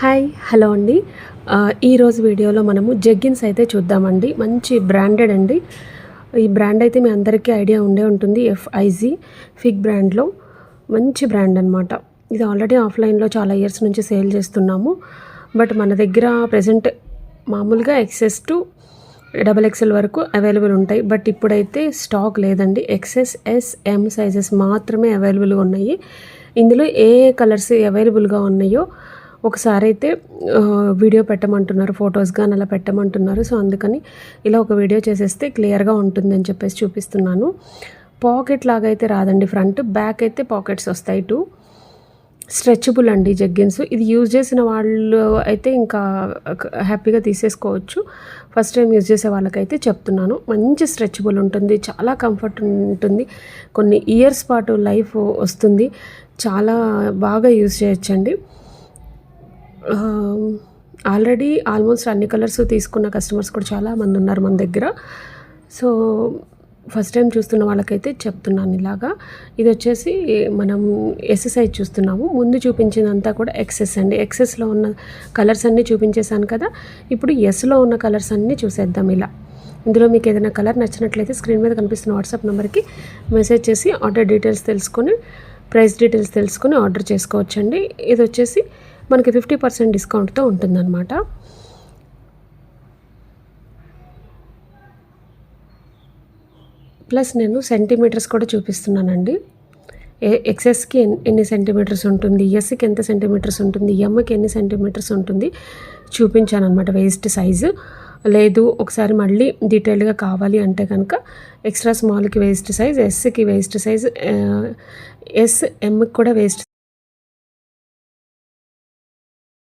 Hi hello అండి. ఈరోజు వీడియోలో మనము జెగ్గిన్స్ అయితే చూద్దామండి. మంచి బ్రాండెడ్ అండి. ఈ బ్రాండ్ అయితే మీ అందరికీ ఐడియా ఉండే ఉంటుంది. FIG ఫిగ్ బ్రాండ్లో మంచి బ్రాండ్ అనమాట. ఇది ఆల్రెడీ ఆఫ్లైన్లో చాలా ఇయర్స్ నుంచి సేల్ చేస్తున్నాము. బట్ మన దగ్గర ప్రజెంట్ మామూలుగా XS టు XXL వరకు అవైలబుల్ ఉంటాయి. బట్ ఇప్పుడైతే స్టాక్ లేదండి. XS, S, M సైజెస్ మాత్రమే అవైలబుల్గా ఉన్నాయి. ఇందులో ఏ కలర్స్ అవైలబుల్గా ఉన్నాయో ఒకసారి అయితే వీడియో పెట్టమంటున్నారు, ఫొటోస్ కానీ అలా పెట్టమంటున్నారు. సో అందుకని ఇలా ఒక వీడియో చేసేస్తే క్లియర్గా ఉంటుందని చెప్పేసి చూపిస్తున్నాను. పాకెట్ లాగా అయితే రాదండి. ఫ్రంట్ బ్యాక్ అయితే పాకెట్స్ వస్తాయి. స్ట్రెచబుల్ అండి జెగ్గిన్స్. ఇది యూజ్ చేసిన వాళ్ళు అయితే ఇంకా హ్యాపీగా తీసేసుకోవచ్చు. ఫస్ట్ టైం యూజ్ చేసే వాళ్ళకైతే చెప్తున్నాను. మంచి స్ట్రెచబుల్ ఉంటుంది, చాలా కంఫర్ట్ ఉంటుంది, కొన్ని ఇయర్స్ పాటు లైఫ్ వస్తుంది, చాలా బాగా యూజ్ చేయొచ్చండి. ఆల్రెడీ ఆల్మోస్ట్ అన్ని కలర్స్ తీసుకున్న కస్టమర్స్ కూడా చాలామంది ఉన్నారు మన దగ్గర. సో ఫస్ట్ టైం చూస్తున్న వాళ్ళకైతే చెప్తున్నాను ఇలాగా. ఇది వచ్చేసి మనం S సైజ్ చూస్తున్నాము. ముందు చూపించిందంతా కూడా XS అండి. XSలో ఉన్న కలర్స్ అన్నీ చూపించేశాను కదా. ఇప్పుడు Sలో ఉన్న కలర్స్ అన్నీ చూసేద్దాం. ఇలా ఇందులో మీకు ఏదైనా కలర్ నచ్చినట్లయితే స్క్రీన్ మీద కనిపిస్తున్న వాట్సాప్ నెంబర్కి మెసేజ్ చేసి ఆర్డర్ డీటెయిల్స్ తెలుసుకొని, ప్రైస్ డీటెయిల్స్ తెలుసుకొని ఆర్డర్ చేసుకోవచ్చండి. ఇది వచ్చేసి మనకి 50% డిస్కౌంట్తో ఉంటుందన్నమాట. ప్లస్ నేను సెంటీమీటర్స్ కూడా చూపిస్తున్నానండి. XSకి ఎన్ని సెంటీమీటర్స్ ఉంటుంది, Sకి ఎంత సెంటీమీటర్స్ ఉంటుంది, Mకి ఎన్ని సెంటీమీటర్స్ ఉంటుంది చూపించాను అనమాట. వేస్ట్ సైజు లేదు, ఒకసారి మళ్ళీ డీటెయిల్డ్గా కావాలి అంటే కనుక ఎక్స్ట్రా స్మాల్కి వేస్ట్ సైజ్, Sకి వేస్ట్ సైజ్, Mకి కూడా వేస్ట్